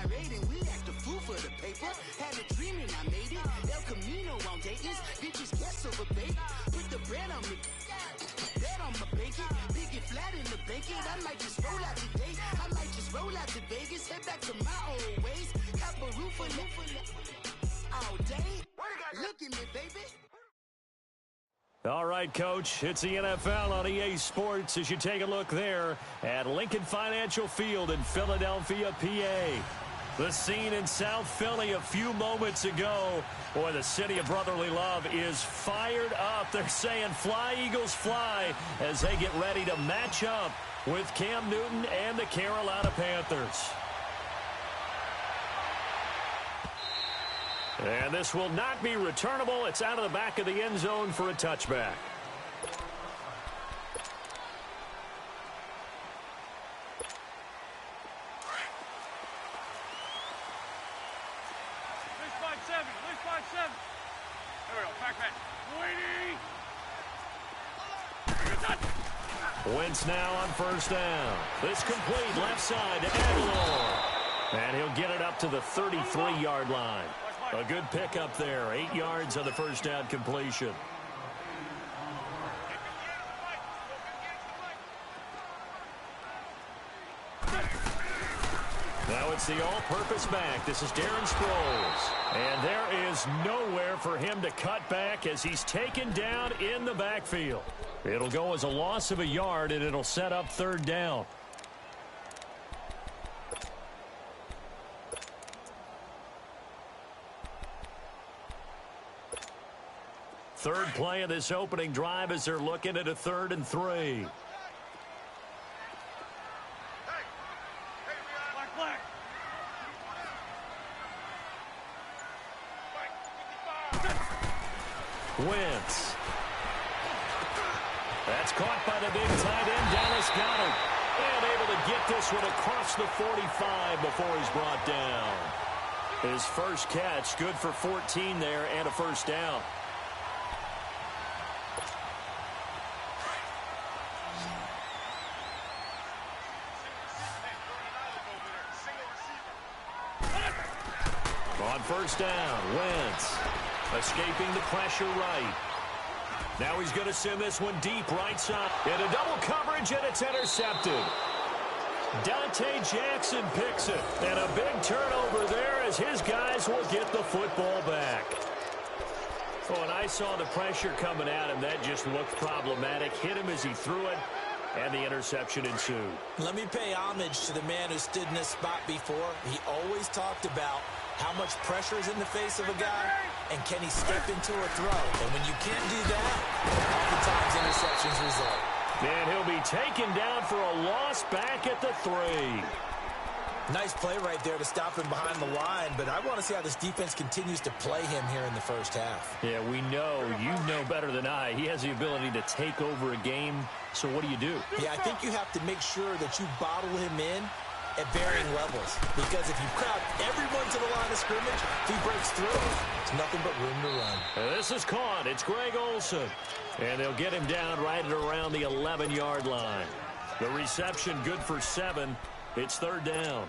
irate and we act a fool for the paper. Had a dream and I made it. El Camino on Dayton's. Bitches guess over bait. Put the bread on me. Bet on my bacon. Big it flat in the blanket. I might just roll out today. I might just roll out to Vegas. Head back to my old ways. Have a roof for all day. Look at me, baby. All right, Coach, it's the NFL on EA Sports as you take a look there at Lincoln Financial Field in Philadelphia, PA. The scene in South Philly a few moments ago. Boy, the city of brotherly love is fired up. They're saying fly, Eagles, fly as they get ready to match up with Cam Newton and the Carolina Panthers. And this will not be returnable. It's out of the back of the end zone for a touchback. Wentz now on first down. This complete left side to Aguilar. And he'll get it up to the 33-yard line. A good pickup there. 8 yards on the first down completion. Now it's the all-purpose back. This is Darren Sproles. And there is nowhere for him to cut back as he's taken down in the backfield. It'll go as a loss of a yard, and it'll set up third down. Third play of this opening drive as they're looking at a 3rd and 3. Wentz. That's caught by the big tight end, Dallas Goedert. And able to get this one across the 45 before he's brought down. His first catch, good for 14 there and a first down. On first down, Wentz escaping the pressure right. Now he's going to send this one deep right side. In a double coverage, and it's intercepted. Dante Jackson picks it. And a big turnover there as his guys will get the football back. Oh, and I saw the pressure coming at him. That just looked problematic. Hit him as he threw it, and the interception ensued. Let me pay homage to the man who stood in this spot before. He always talked about how much pressure is in the face of a guy, and can he step into a throw? And when you can't do that, oftentimes interceptions result. And he'll be taken down for a loss back at the 3. Nice play right there to stop him behind the line, but I want to see how this defense continues to play him here in the first half. Yeah, we know. You know better than I. He has the ability to take over a game, so what do you do? Yeah, I think you have to make sure that you bottle him in at varying levels, because if you crowd everyone to the line of scrimmage, if he breaks through, it's nothing but room to run. This is caught. It's Greg Olsen. And they'll get him down right at around the 11-yard line. The reception good for 7. It's third down.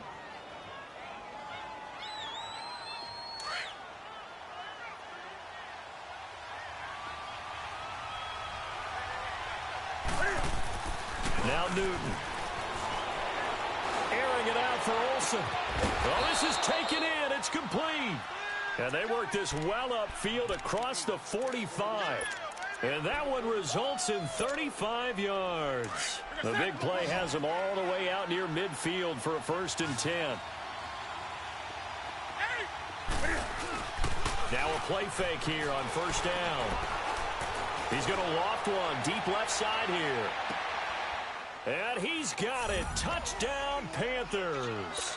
Now Newton. Airing it out for Olsen. Well, this is taken in. It's complete. And they work this well upfield across the 45. And that one results in 35 yards. The big play has them all the way out near midfield for a 1st and 10. Now a play fake here on first down. He's going to loft one deep left side here. And he's got it. Touchdown, Panthers.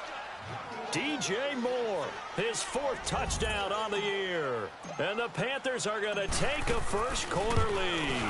DJ Moore, his 4th touchdown on the year. And the Panthers are going to take a first-quarter lead.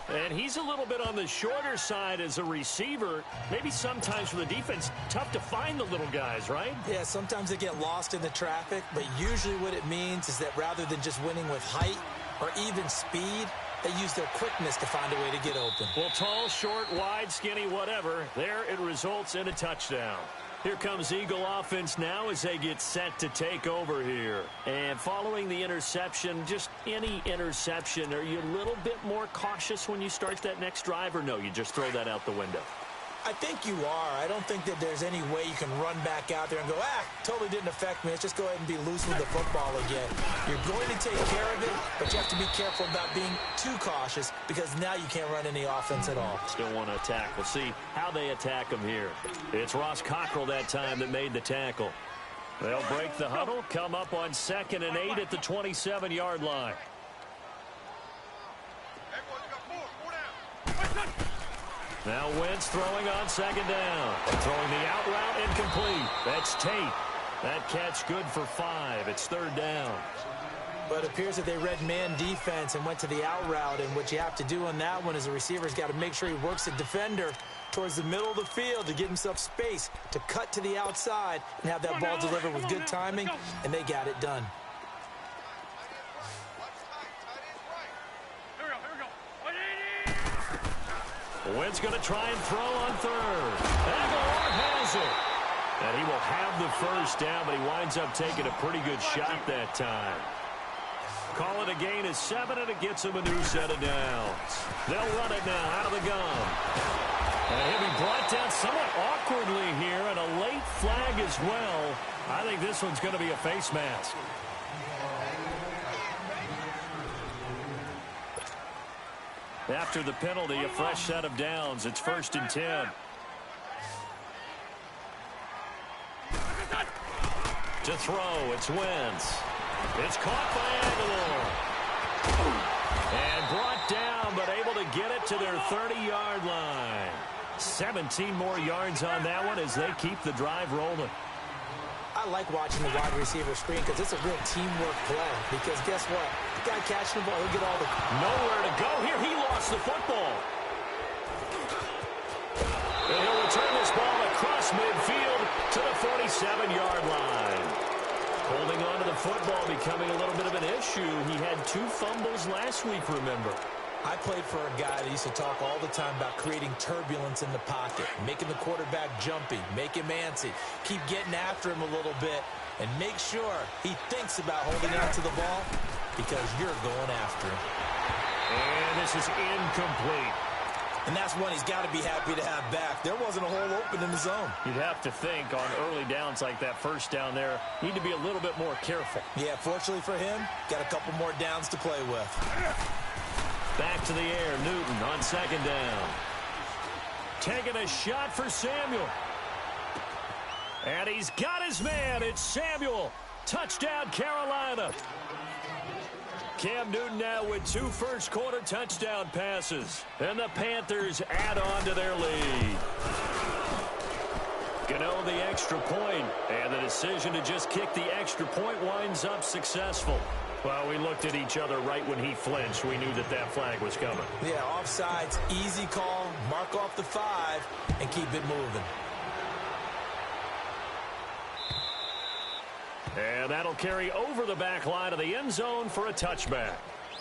And he's a little bit on the shorter side as a receiver. Maybe sometimes for the defense, tough to find the little guys, right? Yeah, sometimes they get lost in the traffic, but usually what it means is that rather than just winning with height or even speed, they use their quickness to find a way to get open. Well, tall, short, wide, skinny, whatever. There it results in a touchdown. Here comes Eagle offense now as they get set to take over here. And following the interception, just any interception, are you a little bit more cautious when you start that next drive, or no, you just throw that out the window? I think you are. I don't think that there's any way you can run back out there and go, totally didn't affect me. Let's just go ahead and be loose with the football again. You're going to take care of it, but you have to be careful about being too cautious because now you can't run any offense at all. Still want to attack. We'll see how they attack them here. It's Ross Cockrell that time that made the tackle. They'll break the huddle, come up on 2nd and 8 at the 27-yard line. Now Wentz throwing on 2nd down. Throwing the out route incomplete. That's Tate. That catch good for 5. It's 3rd down. But it appears that they read man defense and went to the out route. And what you have to do on that one is the receiver's got to make sure he works the defender towards the middle of the field to give himself space to cut to the outside and have that ball delivered with good timing. And they got it done. Wentz going to try and throw on 3rd. Aguilar has it. And he will have the 1st down, but he winds up taking a pretty good shot that time. Call it a gain of 7, and it gets him a new set of downs. They'll run it now out of the gun. And he'll be brought down somewhat awkwardly here, and a late flag as well. I think this one's going to be a face mask. After the penalty, a fresh set of downs. It's 1st and 10. To throw, it's Wentz. It's caught by Aguilar. And brought down, but able to get it to their 30-yard line. 17 more yards on that one as they keep the drive rolling. I like watching the wide receiver screen because it's a real teamwork play. Because guess what? The guy catching the ball, he'll get all the... Nowhere to go here. He lost the football. And he'll return this ball across midfield to the 47-yard line. Holding on to the football becoming a little bit of an issue. He had 2 fumbles last week, remember. I played for a guy that used to talk all the time about creating turbulence in the pocket, making the quarterback jumpy, make him antsy, keep getting after him a little bit, and make sure he thinks about holding on to the ball because you're going after him. And this is incomplete. And that's one he's got to be happy to have back. There wasn't a hole open in the zone. You'd have to think on early downs like that 1st down there, need to be a little bit more careful. Yeah, fortunately for him, got a couple more downs to play with. Back to the air, Newton on 2nd down. Taking a shot for Samuel. And he's got his man. It's Samuel. Touchdown, Carolina. Cam Newton now with 2 first-quarter touchdown passes. And the Panthers add on to their lead. Gano the extra point, and the decision to just kick the extra point winds up successful. Well, we looked at each other right when he flinched. We knew that that flag was coming. Yeah, offsides, easy call, mark off the 5, and keep it moving. And that'll carry over the back line of the end zone for a touchback.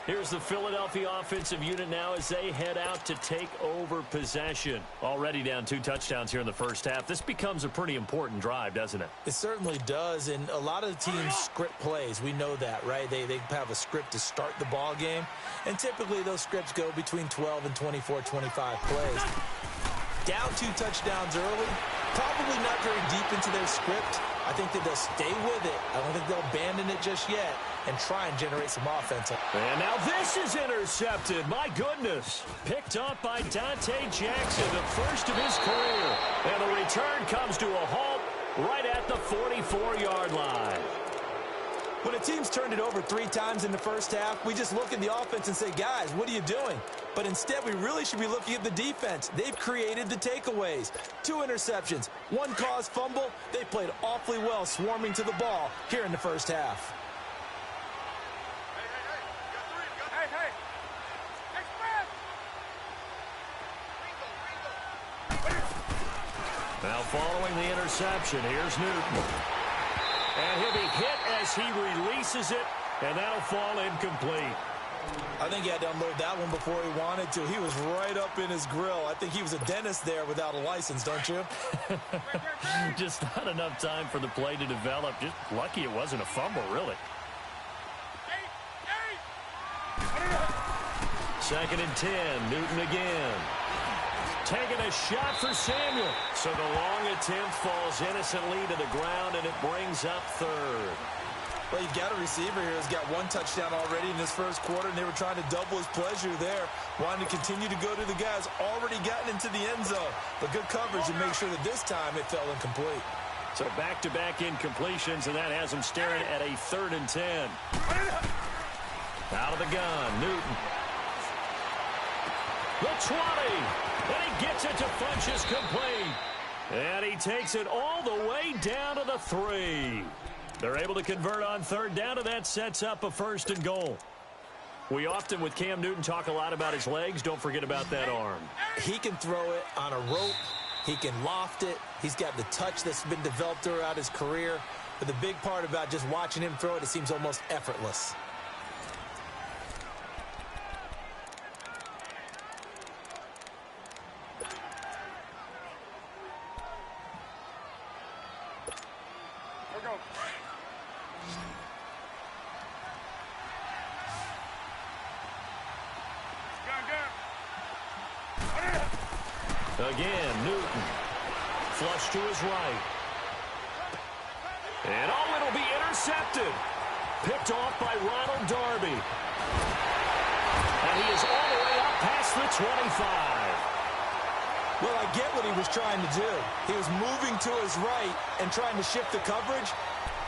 Here's the Philadelphia offensive unit now as they head out to take over possession. Already down 2 touchdowns here in the 1st half. This becomes a pretty important drive, doesn't it? It certainly does, and a lot of the teams script plays. We know that, right? They have a script to start the ball game, and typically those scripts go between 12 and 24, 25 plays. Down 2 touchdowns early, probably not very deep into their script. I think that they'll stay with it. I don't think they'll abandon it just yet and try and generate some offense. And now this is intercepted. My goodness. Picked up by Dante Jackson, the first of his career. And the return comes to a halt right at the 44-yard line. When a team's turned it over 3 times in the 1st half, we just look at the offense and say, guys, what are you doing? But instead, we really should be looking at the defense. They've created the takeaways. 2 interceptions, 1 caused fumble. They played awfully well swarming to the ball here in the 1st half. Now following the interception, here's Newton. And he'll be hit as he releases it, and that'll fall incomplete. I think he had to unload that one before he wanted to. He was right up in his grill. I think he was a dentist there without a license, don't you? Just not enough time for the play to develop. Just lucky it wasn't a fumble, really. 2nd and 10, Newton again. Taking a shot for Samuel. So the long attempt falls innocently to the ground, and it brings up 3rd. Well, you've got a receiver here who's got 1 touchdown already in this first quarter, and they were trying to double his pleasure there, wanting to continue to go to the guys already gotten into the end zone. But good coverage to make sure that this time it fell incomplete. So back-to-back incompletions, and that has him staring at a 3rd and 10. Out of the gun, Newton. The 20, and he gets it to Funchess complete. And he takes it all the way down to the 3. They're able to convert on 3rd down, and that sets up a 1st and goal. We often, with Cam Newton, talk a lot about his legs. Don't forget about that arm. He can throw it on a rope. He can loft it. He's got the touch that's been developed throughout his career. But the big part about just watching him throw it, it seems almost effortless. Again, Newton. Flush to his right. And it'll be intercepted. Picked off by Ronald Darby. And he is all the way up past the 25. Well, I get what he was trying to do. He was moving to his right and trying to shift the coverage,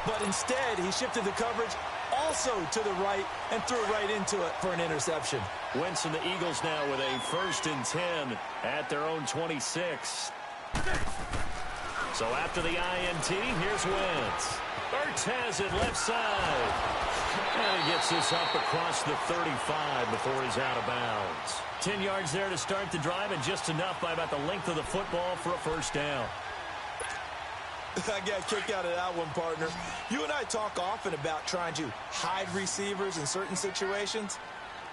but instead he shifted the coverage also to the right and threw right into it for an interception. Wentz and the Eagles now with a 1st and 10 at their own 26. So after the INT, here's Wentz. Ertz has it left side. And he gets this up across the 35 before he's out of bounds. 10 yards there to start the drive, and just enough by about the length of the football for a 1st down. I got a kick out of that one, partner. You and I talk often about trying to hide receivers in certain situations,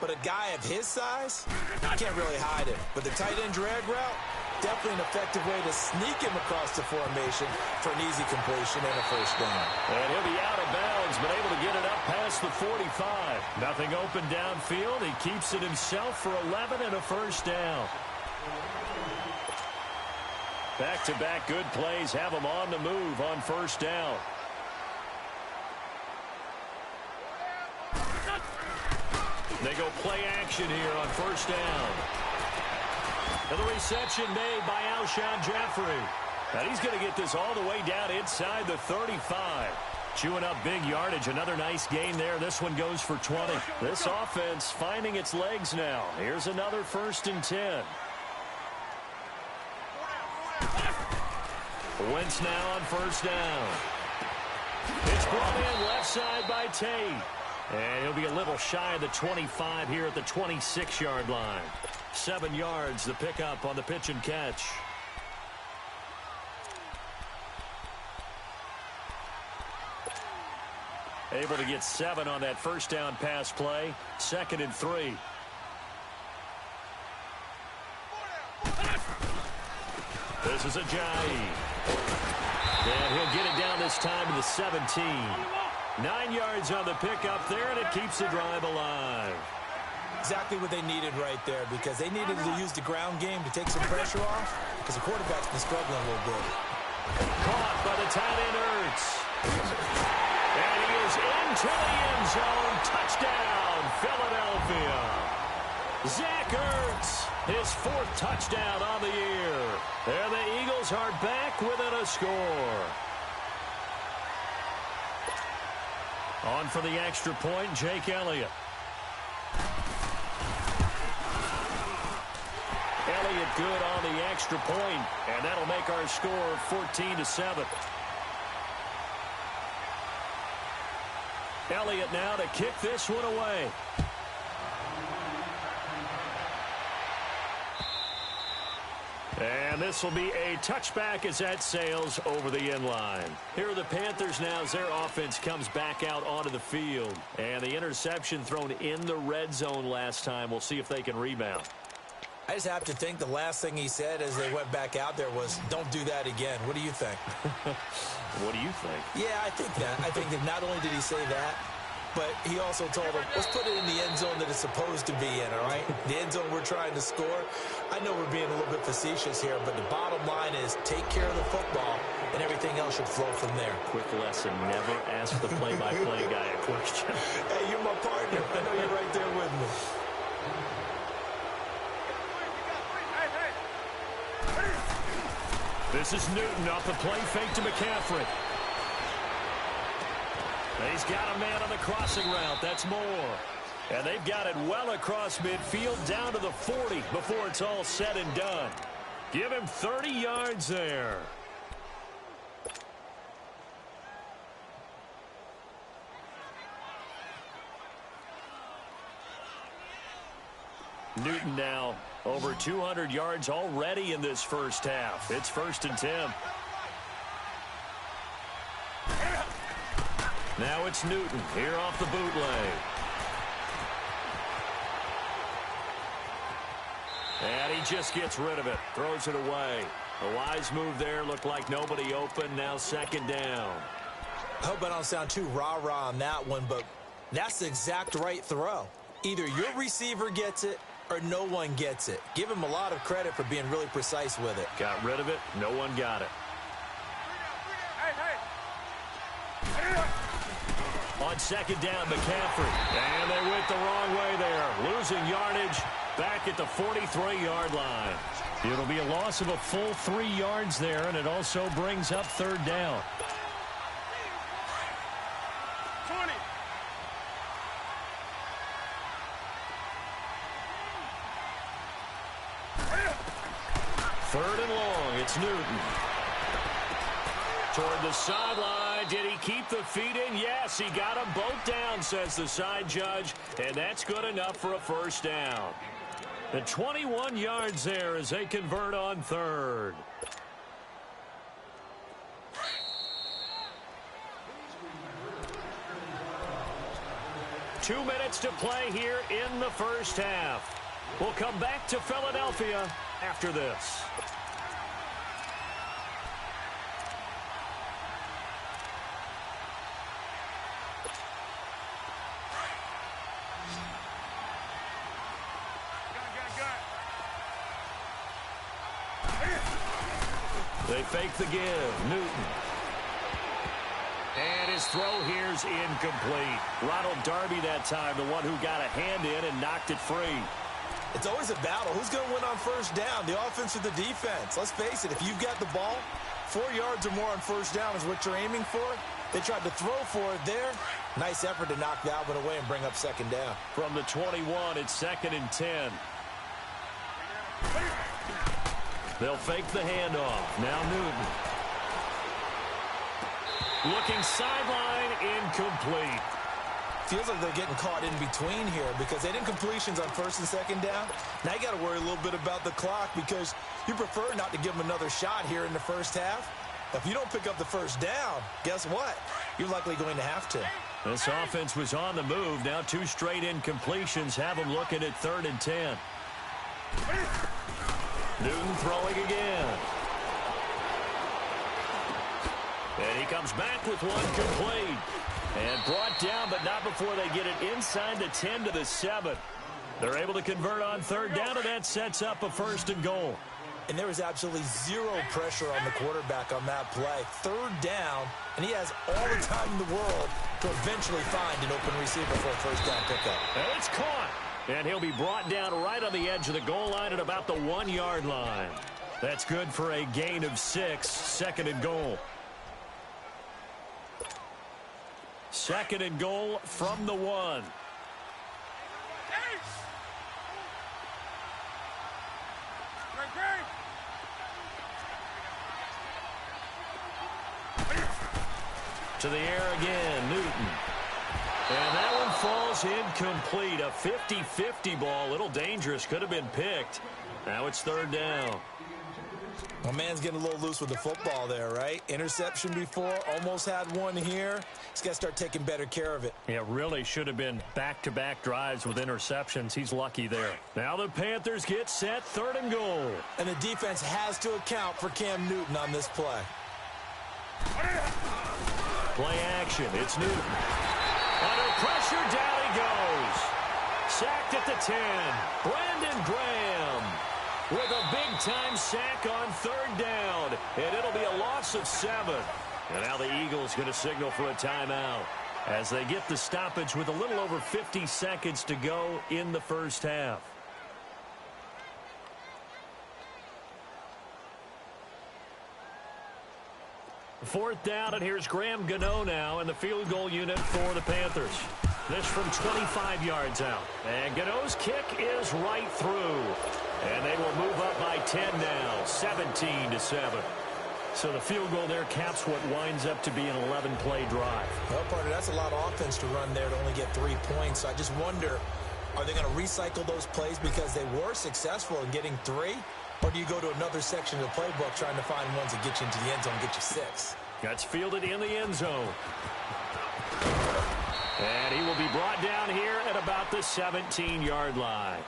but a guy of his size, you can't really hide him. But the tight end drag route, definitely an effective way to sneak him across the formation for an easy completion and a 1st down. And he'll be out of bounds, but able to get it up past the 45. Nothing open downfield. He keeps it himself for 11 and a 1st down. Back-to-back good plays have him on the move on 1st down. They go play action here on 1st down. And the reception made by Alshon Jeffrey. And he's going to get this all the way down inside the 35. Chewing up big yardage. Another nice gain there. This one goes for 20. This offense finding its legs now. Here's another 1st and 10. Wentz now on 1st down. It's brought in left side by Tate. And he'll be a little shy of the 25 here at the 26-yard line. 7 yards, the pickup on the pitch and catch. Able to get 7 on that 1st down pass play. 2nd and 3. This is Ajayi. And he'll get it down this time to the 17. 9 yards on the pickup there, and it keeps the drive alive. Exactly what they needed right there, because they needed to use the ground game to take some pressure off, because the quarterback's been struggling a little bit. Caught by the tight end, Ertz. And he is into the end zone. Touchdown, Philadelphia. Zach Ertz, his 4th touchdown on the year. And the Eagles are back within a score. On for the extra point, Jake Elliott. Elliott good on the extra point, and that'll make our score 14-7. Elliott now to kick this one away. And this will be a touchback as that sails over the end line. Here are the Panthers now as their offense comes back out onto the field. And the interception thrown in the red zone last time. We'll see if they can rebound. I just have to think the last thing he said as they went back out there was, don't do that again. What do you think? What do you think? Yeah, I think that. I think that not only did he say that, but he also told them, let's put it in the end zone that it's supposed to be in, all right? The end zone we're trying to score. I know we're being a little bit facetious here, but the bottom line is take care of the football, and everything else should flow from there. Quick lesson, never ask the play-by-play guy a question. Hey, you're my partner. I know you're right there with me. This is Newton off the play fake to McCaffrey. He's got a man on the crossing route. That's Moore. And they've got it well across midfield down to the 40 before it's all said and done. Give him 30 yards there. Newton now over 200 yards already in this first half. It's 1st and 10. Now it's Newton here off the bootleg. And he just gets rid of it. Throws it away. A wise move there. Looked like nobody open. Now 2nd down. I hope I don't sound too rah-rah on that one, but that's the exact right throw. Either your receiver gets it or no one gets it. Give him a lot of credit for being really precise with it. Got rid of it. No one got it. On 2nd down, McCaffrey. And they went the wrong way there. Losing yardage back at the 43-yard line. It'll be a loss of a full 3 yards there, and it also brings up 3rd down. 20. Third and long. It's Newton. Toward the sideline. Did he keep the feet in? Yes, he got them both down, says the side judge. And that's good enough for a 1st down. The 21 yards there as they convert on 3rd. Two minutes to play here in the first half. We'll come back to Philadelphia after this. They fake the give. Newton. And his throw here's incomplete. Ronald Darby that time, the one who got a hand in and knocked it free. It's always a battle. Who's going to win on 1st down, the offense or the defense? Let's face it, if you've got the ball, 4 yards or more on 1st down is what you're aiming for. They tried to throw for it there. Nice effort to knock that one away and bring up 2nd down. From the 21, it's 2nd and 10. They'll fake the handoff. Now Newton. Looking sideline, incomplete. Feels like they're getting caught in between here because they didn't completions on 1st and 2nd down. Now you got to worry a little bit about the clock because you prefer not to give them another shot here in the first half. If you don't pick up the 1st down, guess what? You're likely going to have to. This offense was on the move. Now 2 straight incompletions have them looking at 3rd and 10. Newton throwing again. And he comes back with one complete. And brought down, but not before they get it inside the 10 to the 7. They're able to convert on 3rd down, and that sets up a 1st and goal. And there was absolutely zero pressure on the quarterback on that play. 3rd down, and he has all the time in the world to eventually find an open receiver for a 1st down pickup. And it's caught. And he'll be brought down right on the edge of the goal line at about the 1-yard line. That's good for a gain of 6, 2nd and goal. 2nd and goal from the 1. To the air again, Newton. And that one falls incomplete. A 50-50 ball, a little dangerous, could have been picked. Now it's 3rd down. Well, man's getting a little loose with the football there, right? Interception before, almost had one here. He's got to start taking better care of it. Yeah, really should have been back-to-back drives with interceptions. He's lucky there. Now the Panthers get set, 3rd and goal. And the defense has to account for Cam Newton on this play. Play action. It's Newton. Under pressure, down he goes. Sacked at the 10. Brandon Graham with a big-time sack on 3rd down. And it'll be a loss of 7. And now the Eagles going to signal for a timeout as they get the stoppage with a little over 50 seconds to go in the first half. Fourth down, and here's Graham Gano now in the field goal unit for the Panthers. This from 25 yards out. And Gano's kick is right through. And they will move up by 10 now, 17-7. So the field goal there caps what winds up to be an 11-play drive. Well, partner, that's a lot of offense to run there to only get 3 points. So I just wonder, are they going to recycle those plays because they were successful in getting 3? Or do you go to another section of the playbook trying to find ones that get you into the end zone and get you 6? That's fielded in the end zone. And he will be brought down here at about the 17-yard line.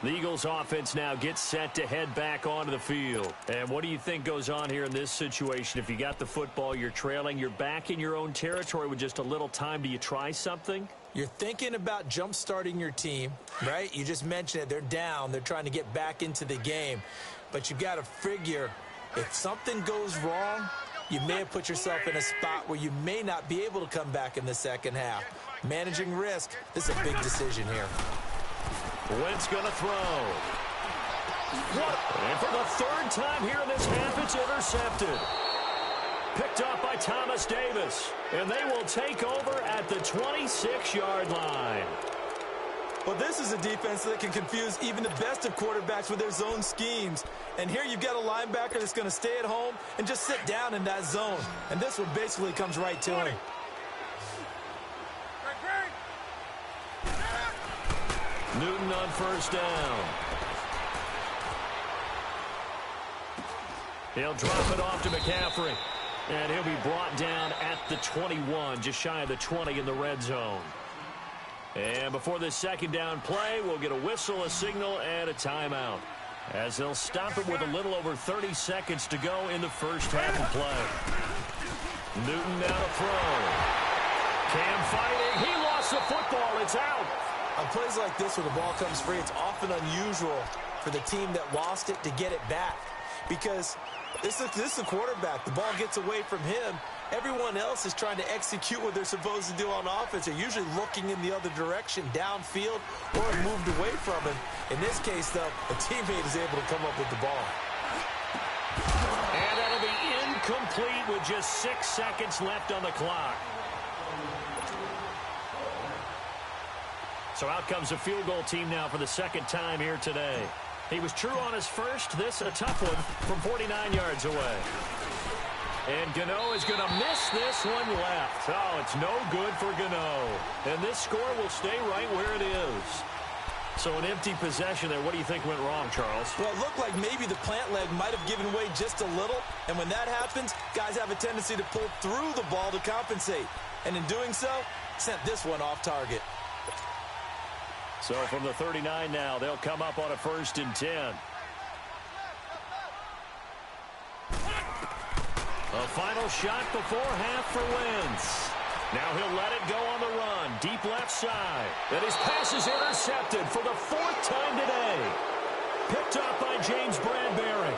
The Eagles offense now gets set to head back onto the field. And what do you think goes on here in this situation? If you got the football, you're trailing, you're back in your own territory with just a little time. Do you try something? You're thinking about jump-starting your team, right? You just mentioned it. They're down. They're trying to get back into the game. But you've got to figure if something goes wrong, you may have put yourself in a spot where you may not be able to come back in the second half. Managing risk, this is a big decision here. Wentz going to throw. And for the 3rd time here in this half, it's intercepted. Picked up by Thomas Davis. And they will take over at the 26-yard line. Well, this is a defense that can confuse even the best of quarterbacks with their zone schemes. And here you've got a linebacker that's going to stay at home and just sit down in that zone. And this one basically comes right to him. Newton on 1st down. He'll drop it off to McCaffrey. And he'll be brought down at the 21, just shy of the 20 in the red zone. And before this 2nd down play, we'll get a whistle, a signal, and a timeout, as they'll stop it with a little over 30 seconds to go in the first half of play. Newton now to throw. Cam fighting. He lost the football. It's out. On plays like this where the ball comes free, it's often unusual for the team that lost it to get it back, because this is the quarterback. The ball gets away from him. Everyone else is trying to execute what they're supposed to do on offense. They're usually looking in the other direction, downfield, or have moved away from him. In this case, though, a teammate is able to come up with the ball. And that'll be incomplete with just 6 seconds left on the clock. So out comes the field goal team now for the 2nd time here today. He was true on his first. This a tough one from 49 yards away. And Gano is going to miss this one left. Oh, it's no good for Gano. And this score will stay right where it is. So an empty possession there. What do you think went wrong, Charles? Well, it looked like maybe the plant leg might have given way just a little. And when that happens, guys have a tendency to pull through the ball to compensate. And in doing so, sent this one off target. So from the 39 now, they'll come up on a 1st and 10. A final shot before half for Wentz. Now he'll let it go on the run. Deep left side. And his pass is intercepted for the 4th time today. Picked up by James Bradbury.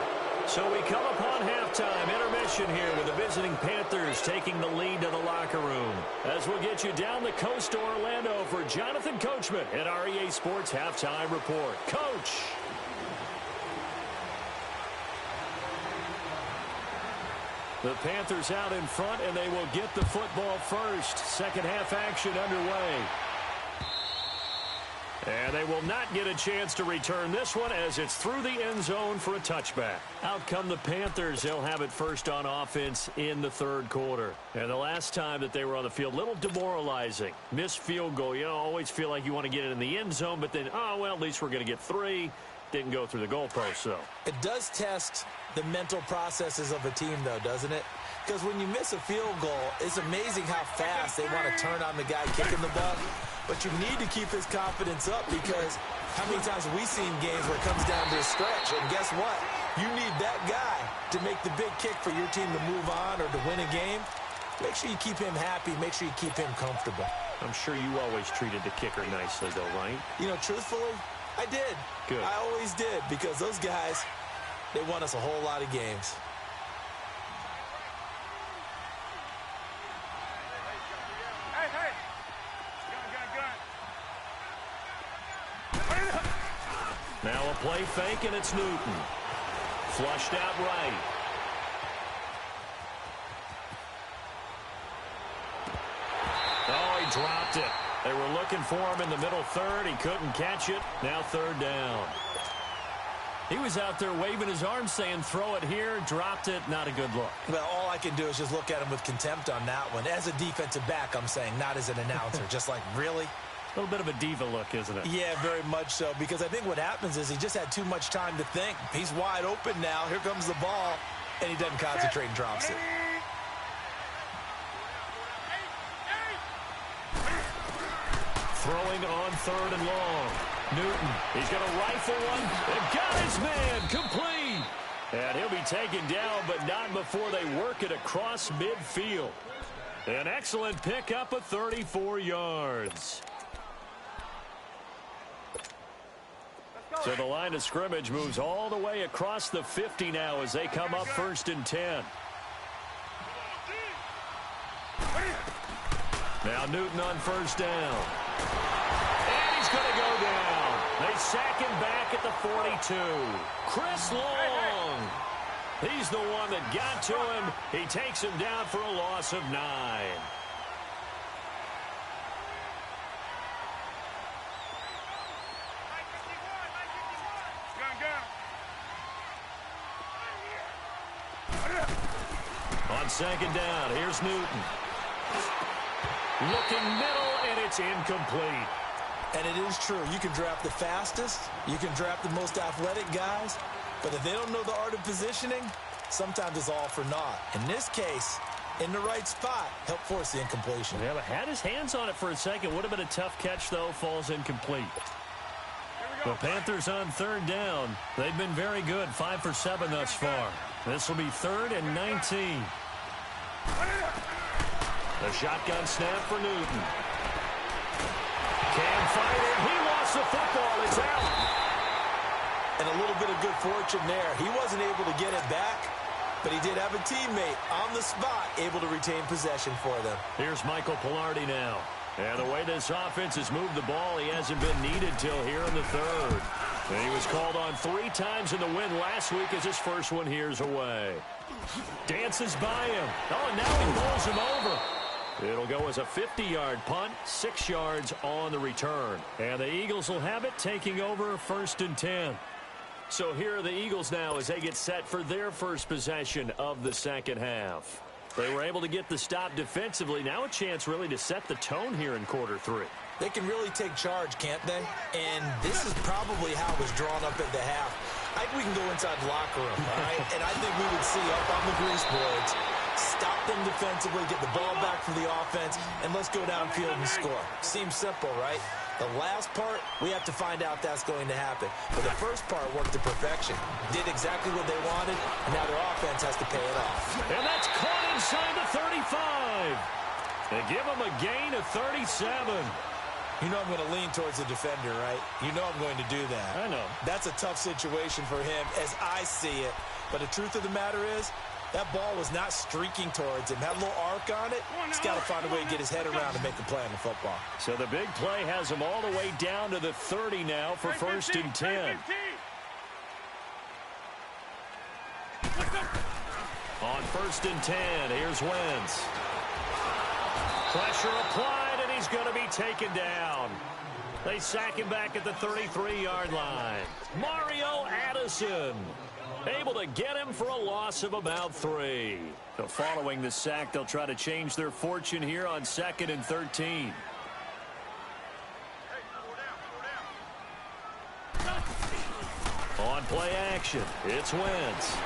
So we come upon halftime intermission here with the visiting Panthers taking the lead to the locker room. As we'll get you down the coast to Orlando for Jonathan Coachman at our EA Sports Halftime Report. Coach. The Panthers out in front, and they will get the football first. Second half action underway. And they will not get a chance to return this one as it's through the end zone for a touchback. Out come the Panthers. They'll have it first on offense in the 3rd quarter. And the last time that they were on the field, a little demoralizing. Missed field goal. You always feel like you want to get it in the end zone, but then, oh, well, at least we're going to get 3. Didn't go through the goalpost, though. It does test the mental processes of a team, though, doesn't it? Because when you miss a field goal, it's amazing how fast they want to turn on the guy kicking the ball. But you need to keep his confidence up, because how many times have we seen games where it comes down to a stretch? And guess what? You need that guy to make the big kick for your team to move on or to win a game. Make sure you keep him happy. Make sure you keep him comfortable. I'm sure you always treated the kicker nicely, though, right? You know, truthfully, I did. Good. I always did, because those guys, they won us a whole lot of games. Now a play fake, and it's Newton. Flushed out right. Oh, he dropped it. They were looking for him in the middle third. He couldn't catch it. Now third down. He was out there waving his arms saying, throw it here, dropped it. Not a good look. Well, all I can do is just look at him with contempt on that one. As a defensive back, I'm saying, not as an announcer. Just like, really? A little bit of a diva look, isn't it? Yeah, very much so, because I think what happens is he just had too much time to think. He's wide open now. Here comes the ball, and he doesn't concentrate and drops it. Throwing on third and long. Newton, he's going to rifle one, and got his man complete. And he'll be taken down, but not before they work it across midfield. An excellent pickup of 34 yards. So the line of scrimmage moves all the way across the 50 now as they come up 1st and 10. Now Newton on 1st down. And he's going to go down. They sack him back at the 42. Chris Long. He's the one that got to him. He takes him down for a loss of 9. On 2nd down, here's Newton. Looking middle, and it's incomplete. And it is true. You can draft the fastest. You can draft the most athletic guys. But if they don't know the art of positioning, sometimes it's all for naught. In this case, in the right spot, help force the incompletion. Yeah, but had his hands on it for a second. Would have been a tough catch, though. Falls incomplete. The Panthers on 3rd down. They've been very good. 5 for 7 thus far. This will be 3rd and 19. The shotgun snap for Newton. Cam fired. He lost the football. It's out. And a little bit of good fortune there. He wasn't able to get it back, but he did have a teammate on the spot able to retain possession for them. Here's Michael Pilardi now. And the way this offense has moved the ball, he hasn't been needed till here in the 3rd. And he was called on 3 times in the win last week as his first one here's away. Dances by him. Oh, and now he rolls him over. It'll go as a 50-yard punt, 6 yards on the return. And the Eagles will have it, taking over 1st and 10. So here are the Eagles now as they get set for their first possession of the 2nd half. They were able to get the stop defensively. Now a chance really to set the tone here in quarter 3. They can really take charge, can't they? And this is probably how it was drawn up at the half. I think we can go inside the locker room, all right? And I think we would see up on the grease boards, stop them defensively, get the ball back from the offense, and let's go downfield and score. Seems simple, right? The last part, we have to find out if that's going to happen. But the first part worked to perfection. Did exactly what they wanted, and now their offense has to pay it off. And that's caught inside the 35. They give him a gain of 37. You know I'm going to lean towards the defender, right? You know I'm going to do that. I know. That's a tough situation for him as I see it. But the truth of the matter is, that ball was not streaking towards him. Had a little arc on it. He's got to find a way to get his head around and make the play on the football. So the big play has him all the way down to the 30 now for 1st and 10. On 1st and 10, here's Wentz. Pressure applied, and he's going to be taken down. They sack him back at the 33-yard line. Mario Addison able to get him for a loss of about 3. So following the sack, they'll try to change their fortune here on 2nd and 13. On play action, it's Wentz.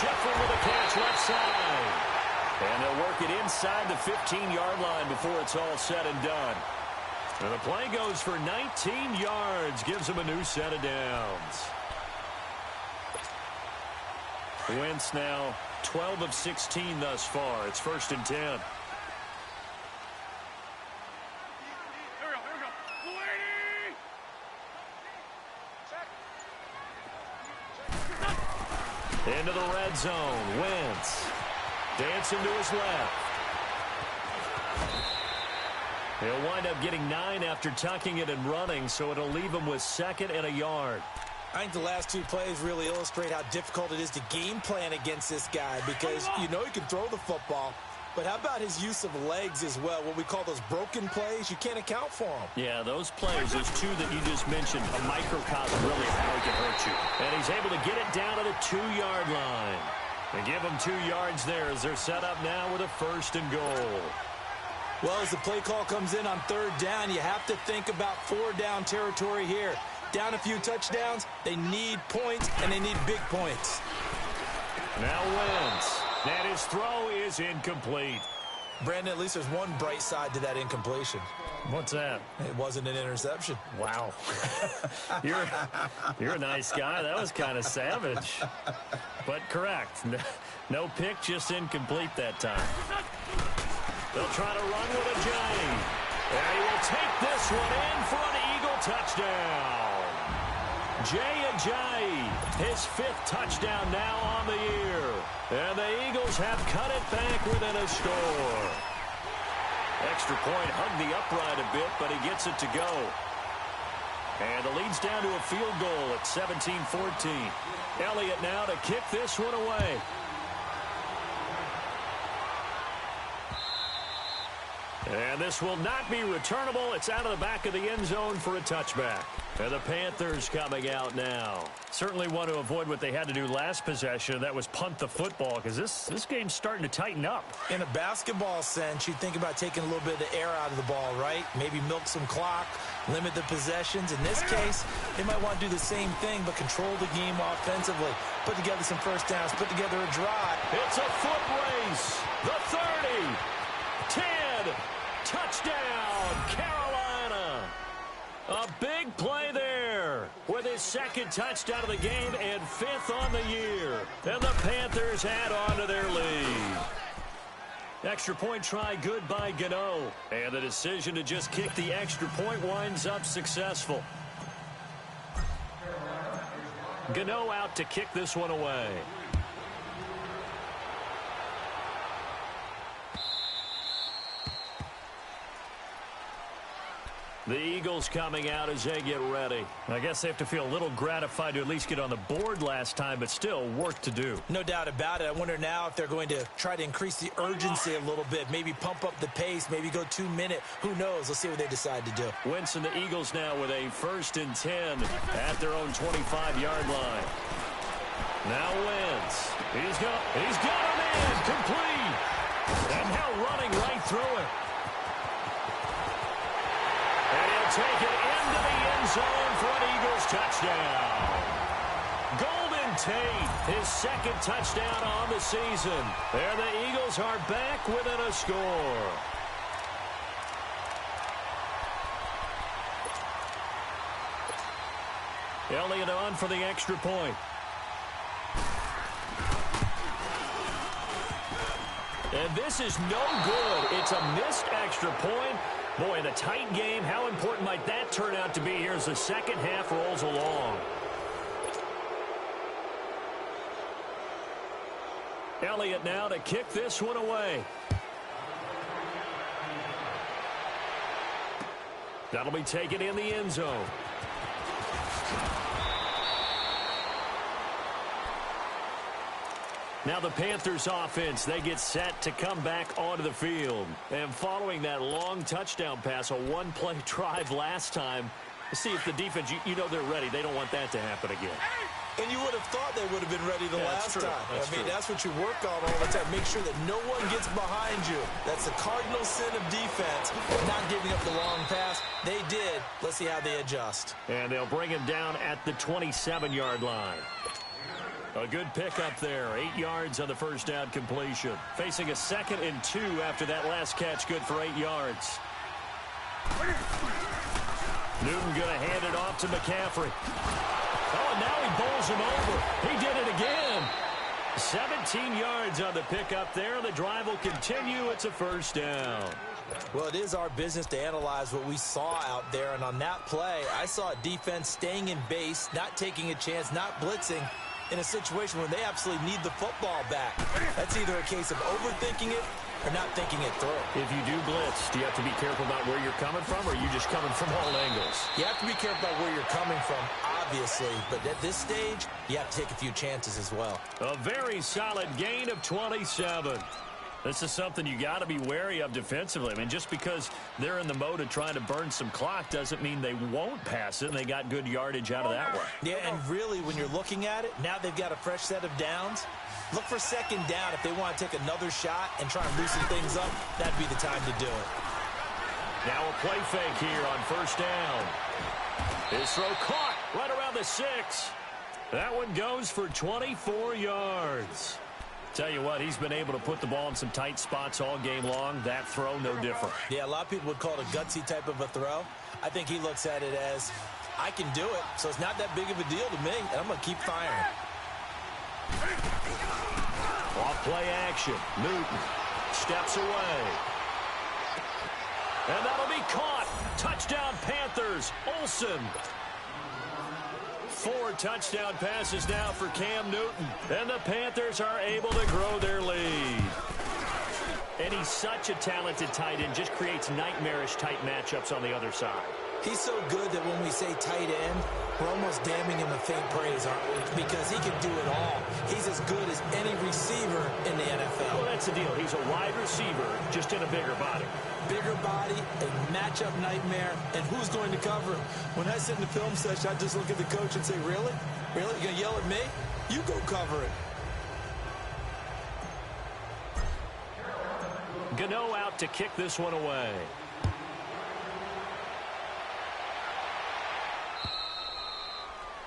Jeffrey with a catch left side. And they'll work it inside the 15-yard line before it's all said and done. And the play goes for 19 yards, gives him a new set of downs. Wentz now 12 of 16 thus far. It's 1st and 10. Into the red zone. Wentz dancing to his left. He'll wind up getting 9 after tucking it and running, so it'll leave him with 2nd and a yard. I think the last 2 plays really illustrate how difficult it is to game plan against this guy because you know he can throw the football, but how about his use of legs as well? What we call those broken plays, you can't account for them. Yeah, those plays, those 2 that you just mentioned, a microcosm really of how he can hurt you. And he's able to get it down to the 2-yard line. And give him 2 yards there as they're set up now with a 1st and goal. Well, as the play call comes in on 3rd down, you have to think about 4-down territory here. Down a few touchdowns, they need points, and they need big points. Now Wentz. And his throw is incomplete. Brandon, at least there's one bright side to that incompletion. What's that? It wasn't an interception. Wow. You're a nice guy. That was kind of savage. But correct. No pick, just incomplete that time. They'll try to run with Ajayi. And he will take this one in for an Eagle touchdown. Jay Ajayi, his 5th touchdown now on the year. And the Eagles have cut it back within a score. Extra point hugged the upright a bit, but he gets it to go. And the lead's down to a field goal at 17-14. Elliott now to kick this one away. And this will not be returnable. It's out of the back of the end zone for a touchback. And the Panthers coming out now. Certainly want to avoid what they had to do last possession. That was punt the football because this game's starting to tighten up. In a basketball sense, you think about taking a little bit of the air out of the ball, right? Maybe milk some clock, limit the possessions. In this case, they might want to do the same thing but control the game offensively. Put together some 1st downs, put together a drive. It's a foot race. The 30, 10, touchdown, Carolina. A big play there with his 2nd touchdown of the game and 5th on the year. And the Panthers add on to their lead. Extra point try good by Gano. And the decision to just kick the extra point winds up successful. Gano out to kick this one away. The Eagles coming out as they get ready. I guess they have to feel a little gratified to at least get on the board last time, but still work to do. No doubt about it. I wonder now if they're going to try to increase the urgency a little bit, maybe pump up the pace, maybe go 2-minute. Who knows? Let's see what they decide to do. Wentz and the Eagles now with a 1st and 10 at their own 25-yard line. Now Wentz. He's got him in. Complete. And now running right through it. Take it into the end zone for an Eagles touchdown. Golden Tate, his 2nd touchdown on the season. There the Eagles are back within a score. Elliott on for the extra point. And this is no good. It's a missed extra point. Boy, in a tight game, how important might that turn out to be here as the 2nd half rolls along? Elliott now to kick this one away. That'll be taken in the end zone. Now the Panthers offense, they get set to come back onto the field. And following that long touchdown pass, a 1-play drive last time, see if the defense, you know they're ready. They don't want that to happen again. And you would have thought they would have been ready the last time. That's what you work on all the time. Make sure that no one gets behind you. That's the cardinal sin of defense, not giving up the long pass. They did. Let's see how they adjust. And they'll bring him down at the 27-yard line. A good pickup there. 8 yards on the first down completion. Facing a 2nd and 2 after that last catch. Good for 8 yards. Newton going to hand it off to McCaffrey. Oh, and now he bowls him over. He did it again. 17 yards on the pickup there. The drive will continue. It's a first down. Well, it is our business to analyze what we saw out there. And on that play, I saw a defense staying in base, not taking a chance, not blitzing in a situation where they absolutely need the football back. That's either a case of overthinking it or not thinking it through. If you do blitz, do you have to be careful about where you're coming from, or are you just coming from all angles? You have to be careful about where you're coming from, obviously. But at this stage, you have to take a few chances as well. A very solid gain of 27. This is something you got to be wary of defensively. I mean, just because they're in the mode of trying to burn some clock doesn't mean they won't pass it, and they got good yardage out of that one. Yeah, and really, when you're looking at it, now they've got a fresh set of downs. Look for 2nd down if they want to take another shot and try and loosen things up. That'd be the time to do it. Now a play fake here on first down. His throw caught right around the 6. That one goes for 24 yards. Tell you what, he's been able to put the ball in some tight spots all game long. That throw, no different. Yeah, a lot of people would call it a gutsy type of a throw. I think he looks at it as, I can do it, so it's not that big of a deal to me, and I'm going to keep firing. Off play action. Newton steps away. And that'll be caught. Touchdown Panthers. Olsen. 4 touchdown passes now for Cam Newton. And the Panthers are able to grow their lead. And he's such a talented tight end. Just creates nightmarish tight matchups on the other side. He's so good that when we say tight end, we're almost damning him a faint praise, aren't we? Because he can do it all. He's as good as any receiver in the NFL. Well, that's the deal. He's a wide receiver, just in a bigger body. Bigger body, a matchup nightmare, and who's going to cover him? When I sit in the film session, I just look at the coach and say, really? Really? You going to yell at me? You go cover it. Gano out to kick this one away.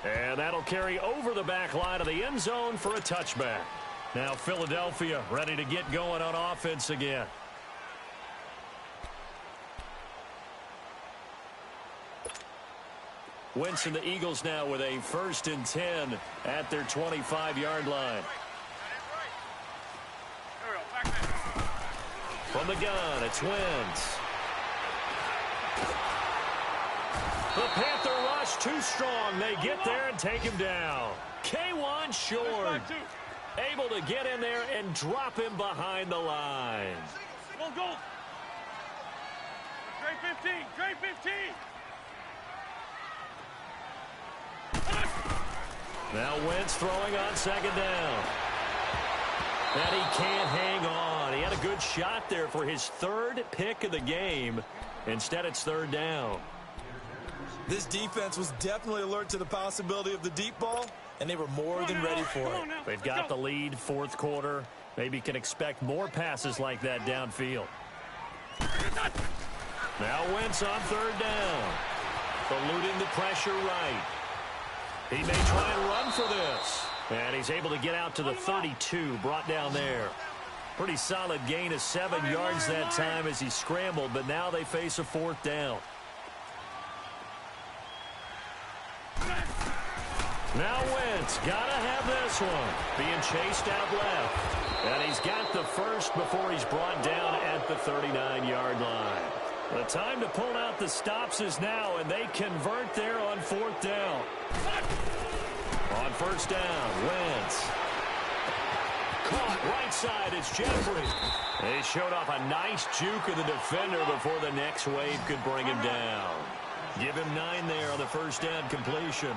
And that'll carry over the back line of the end zone for a touchback. Now Philadelphia ready to get going on offense again. Wentz and the Eagles now with a 1st and 10 at their 25-yard line. From the gun, it's Wentz. The Panther rush too strong. They get there and take him down. K1 Short able to get in there and drop him behind the line. Go. Trey 15. Trey 15. Now Wentz throwing on 2nd down. And he can't hang on. He had a good shot there for his 3rd pick of the game. Instead, it's 3rd down. This defense was definitely alert to the possibility of the deep ball, and they were more than ready for it. They've got the lead, 4th quarter. Maybe can expect more passes like that downfield. Now Wentz on 3rd down. Eluding the pressure right. He may try and run for this. And he's able to get out to the 32, brought down there. Pretty solid gain of 7 yards that time as he scrambled, but now they face a 4th down. Now Wentz, gotta have this one. Being chased out left. And he's got the first before he's brought down at the 39-yard line. The time to pull out the stops is now, and they convert there on 4th down. On 1st down, Wentz. Caught right side, it's Jeffrey. They showed off a nice juke of the defender before the next wave could bring him down. Give him 9 there on the 1st down completion.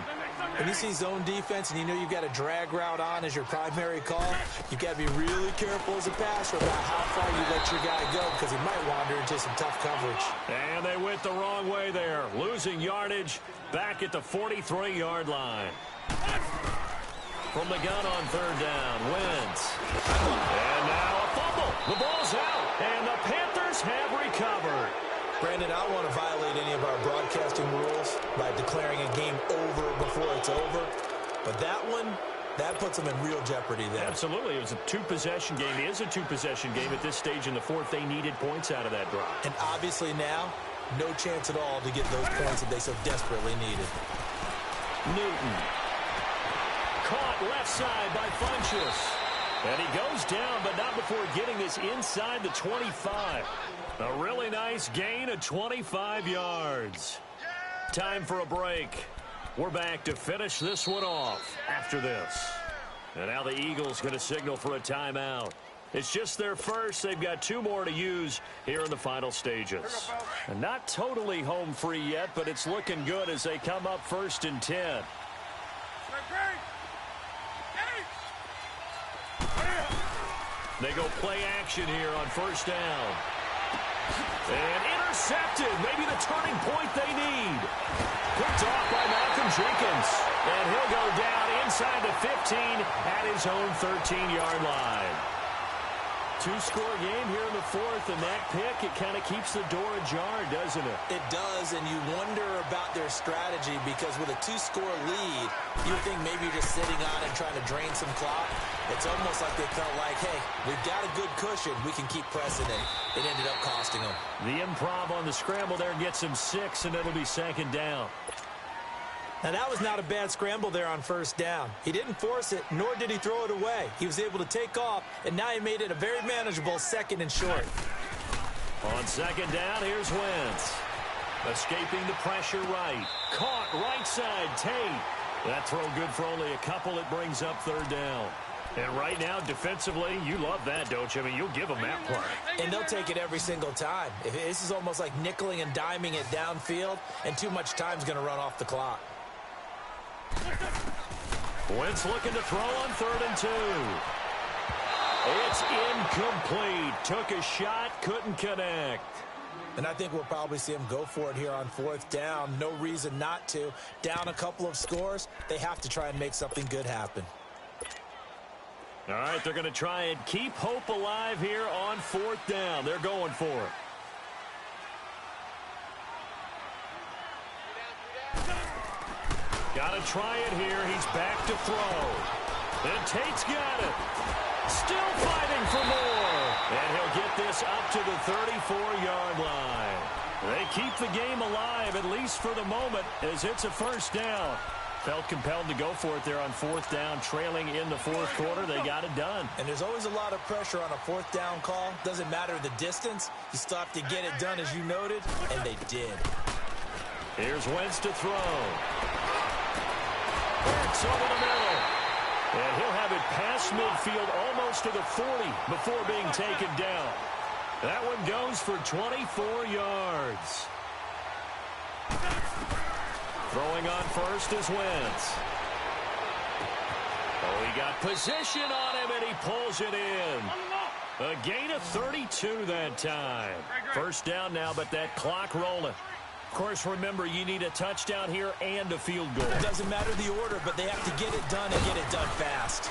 When you see zone defense and you know you've got a drag route on as your primary call, you've got to be really careful as a passer about how far you let your guy go because he might wander into some tough coverage. And they went the wrong way there, losing yardage back at the 43-yard line. from the gun on third down. Wentz. And now a fumble. The ball's out, and the Panthers have recovered. Brandon, I don't want to violate any of our broadcasting rules by declaring a game over before it's over. But that one, that puts them in real jeopardy there. Absolutely. It was a two-possession game. It is a two-possession game at this stage in the fourth. They needed points out of that drive. And obviously now, no chance at all to get those points that they so desperately needed. Newton. Caught left side by Funchess. And he goes down, but not before getting this inside the 25. A really nice gain of 25 yards. Time for a break. We're back to finish this one off after this. And now the Eagles going to signal for a timeout. It's just their first. They've got 2 more to use here in the final stages. And not totally home free yet, but it's looking good as they come up 1st and 10. They go play action here on 1st down. And intercepted. Maybe the turning point they need. Picked off by Malcolm Jenkins. And he'll go down inside the 15 at his own 13-yard line. 2-score game here in the fourth, and that pick, it kind of keeps the door ajar, doesn't it? It does, and you wonder about their strategy because with a 2-score lead, you think maybe you're just sitting on it trying to drain some clock. It's almost like they felt like, hey, we've got a good cushion. We can keep pressing it. It ended up costing them. The improv on the scramble there gets him 6, and it'll be 2nd down. Now, that was not a bad scramble there on 1st down. He didn't force it, nor did he throw it away. He was able to take off, and now he made it a very manageable 2nd and short. On 2nd down, here's Wentz. Escaping the pressure right. Caught right side, Tate. That throw good for only a couple. It brings up 3rd down. And right now, defensively, you love that, don't you? I mean, you'll give them that play. And they'll take it every single time. This is almost like nickeling and diming it downfield, and too much time's going to run off the clock. Wentz looking to throw on 3rd and 2. It's incomplete. Took a shot, couldn't connect. And I think we'll probably see him go for it here on 4th down. No reason not to. Down a couple of scores, they have to try and make something good happen. All right, they're going to try and keep hope alive here on 4th down. They're going for it. Got to try it here. He's back to throw. And Tate's got it. Still fighting for more. And he'll get this up to the 34-yard line. They keep the game alive, at least for the moment, as it's a 1st down. Felt compelled to go for it there on 4th down, trailing in the 4th quarter. They got it done. And there's always a lot of pressure on a 4th down call. Doesn't matter the distance. You still have to get it done, as you noted, and they did. Here's Wentz to throw. It's over the middle. And he'll have it past midfield almost to the 40 before being taken down. That one goes for 24 yards. Throwing on 1st is Wentz. Oh, he got position on him, and he pulls it in. A gain of 32 that time. 1st down now, but that clock rolling. Of course, remember, you need a touchdown here and a field goal. It doesn't matter the order, but they have to get it done and get it done fast.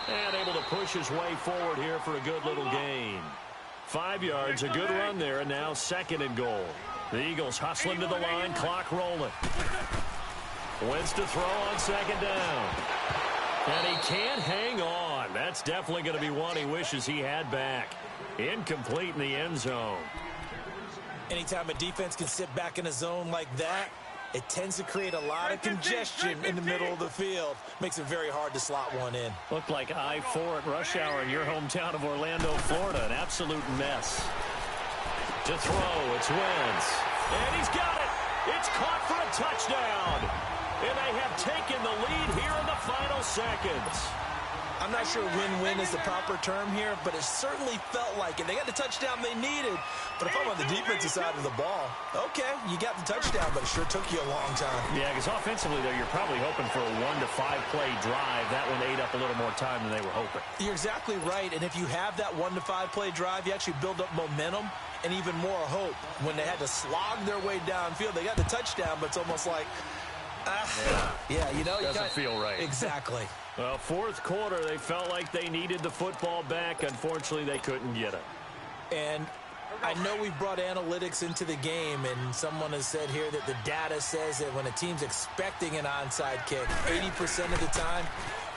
And able to push his way forward here for a good little gain. 5 yards, a good run there, and now 2nd and goal. The Eagles hustling to the line, clock rolling. Wentz to throw on 2nd down. And he can't hang on. That's definitely going to be one he wishes he had back. Incomplete in the end zone. Anytime a defense can sit back in a zone like that, it tends to create a lot of congestion in the middle of the field. Makes it very hard to slot one in. Looked like I-4 at rush hour in your hometown of Orlando, Florida. An absolute mess. To throw, it's Wentz. And he's got it. It's caught for a touchdown. And they have taken the lead here in the final seconds. I'm not sure win-win is the proper term here, but it certainly felt like it. They got the touchdown they needed. But if I'm on the defensive side of the ball, okay, you got the touchdown, but it sure took you a long time. Yeah, because offensively, though, you're probably hoping for a 1 to 5 play drive. That one ate up a little more time than they were hoping. You're exactly right, and if you have that 1 to 5 play drive, you actually build up momentum and even more hope. When they had to slog their way downfield, they got the touchdown, but it's almost like, yeah, you know. Doesn't feel right. Exactly. Well, fourth quarter, they felt like they needed the football back. Unfortunately, they couldn't get it. And I know we've brought analytics into the game, and someone has said here that the data says that when a team's expecting an onside kick, 80% of the time,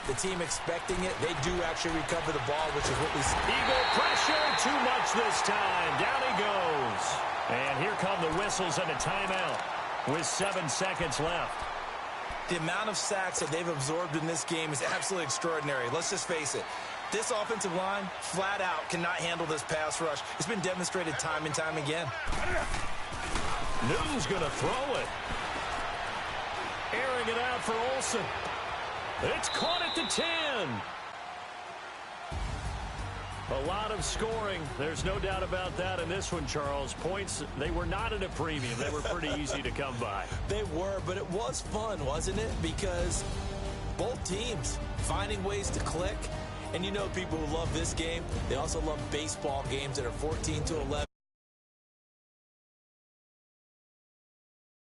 the team expecting it, they do actually recover the ball, which is what we see. Eagle pressure, too much this time. Down he goes. And here come the whistles and a timeout with 7 seconds left. The amount of sacks that they've absorbed in this game is absolutely extraordinary. Let's just face it. This offensive line, flat out, cannot handle this pass rush. It's been demonstrated time and time again. Newton's going to throw it. Airing it out for Olsen. It's caught at the 10. A lot of scoring. There's no doubt about that in this one, Charles. Points, they were not at a premium. They were pretty easy to come by. They were, but it was fun, wasn't it? Because both teams finding ways to click. And you know people who love this game, they also love baseball games that are 14-11.